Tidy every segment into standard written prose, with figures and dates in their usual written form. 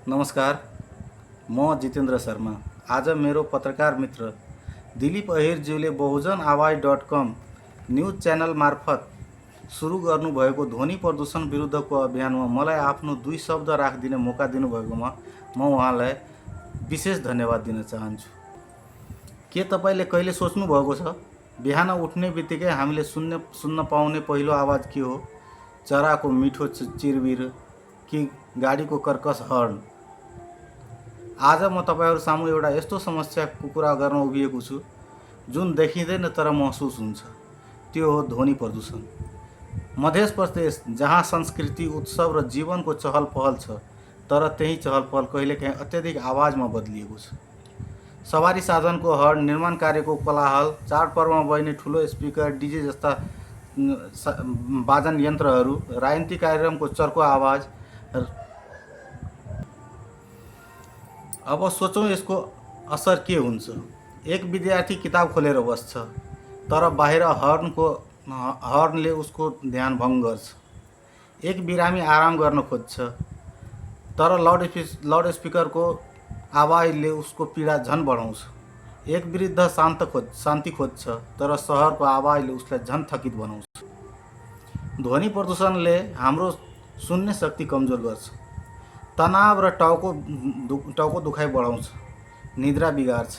नमस्कार, म जितेन्द्र शर्मा। आज मेरो पत्रकार मित्र दिलीप अहिरज्यूले बहुजनआवाज.com न्युज च्यानल मार्फत सुरु गर्नुभएको ध्वनि प्रदूषण विरुद्धको अभियानमा मलाई आफ्नो 2 शब्द राखिदिने मौका दिनुभएकोमा म उहाँलाई विशेष धन्यवाद दिन चाहन्छु। के तपाईले कहिले सोच्नु भएको छ, बिहान उठ्ने बित्तिकै हामीले सुन्न पाउने पहिलो आवाज के हो? चराको मिठो चिरबिर कि गाडीको कर्कश हर्न? आज म तपाईहरु सामु एउटा यस्तो समस्याको कुरा गर्न उभिएको छु जुन देखिँदैन तर महसुस हुन्छ। त्यो हो ध्वनि प्रदूषण। मध्य प्रदेश, जहाँ संस्कृति, उत्सव र जीवनको चहल पहल छ, तर त्यही चहल पहल कहिलेकाहीँ अत्यधिक आवाजमा बदलिएको छ। सवारी साधनको हर्न, निर्माण कार्यको कोलाहल, चाडपर्वमा बज्ने ठुलो स्पिकर, डीजे जस्ता वादन यन्त्रहरू, राजनीतिक कार्यक्रमको चर्को आवाज। अब सोचौँ यसको असर के हुन्छ। एक विद्यार्थी किताब खोलेर बस्छ, तर बाहिर हर्नले उसको ध्यान भङ्ग गर्छ। एक बिरामी आराम गर्न खोज्छ, तर लाउडस्पिकरको आवाजले उसको पीडा झन बढाउँछ। एक वृद्ध शान्ति खोज्छ, तर शहरको आवाजले उसलाई झन थकित बनाउँछ। ध्वनि प्रदूषणले हाम्रो सुन्ने शक्ति कमजोर गर्छ, तनाव र टाउको दुखाइ बढाउँछ, निद्रा बिगार्छ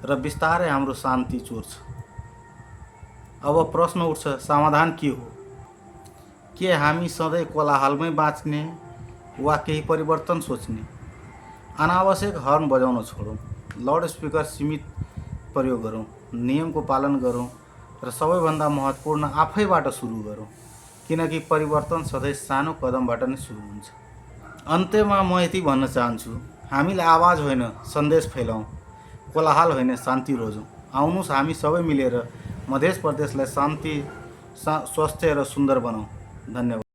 र बिस्तारै हाम्रो शान्ति चोर्छ। अब प्रश्न उठ्छ, समाधान के हो? के हामी सधैँ कोलाहलमै बाँच्ने वा केही परिवर्तन सोच्ने? अनावश्यक हर्न बजाउन छोडौँ, लाउडस्पिकर सीमित प्रयोग गरौँ, नियमको पालन गरौँ र सबैभन्दा महत्त्वपूर्ण आफैबाट सुरु गरौँ, किनकि परिवर्तन सधैँ सानो कदमबाट नै सुरु हुन्छ। अन्त्यमा म यति भन्न चाहन्छु, हामीले आवाज होइन सन्देश फैलाउँ, कोलाहल होइन शान्ति रोजौँ। आउनुहोस् हामी सबै मिलेर मध्य प्रदेशलाई शान्ति, स्वस्थ र सुन्दर बनाऊँ। धन्यवाद।